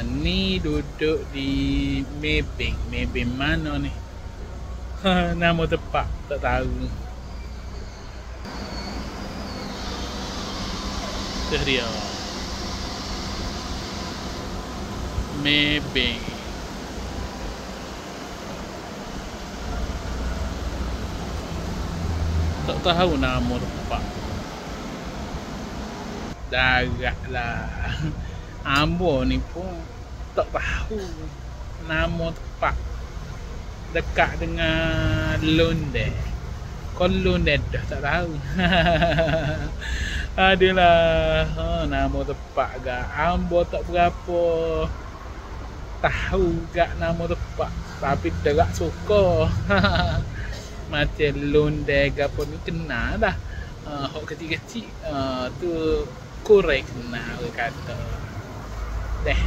Ni duduk di Maybank. Maybank mana ni? Nama tempat tak tahu. Tu dia. Maybank. Tak tahu nama tempat. Darat lah. Ambo ni pun tak tahu nama tempat. Dekat dengan Londe. Kalau Londe dah tak tahu. Adalah nama tempat gak. Ambo tak berapa tahu gak nama tempat. Tapi derak suka. Macam Londe gapo ni kenal dah. Hok kecil-kecil tu kurang kenal kata. Deh.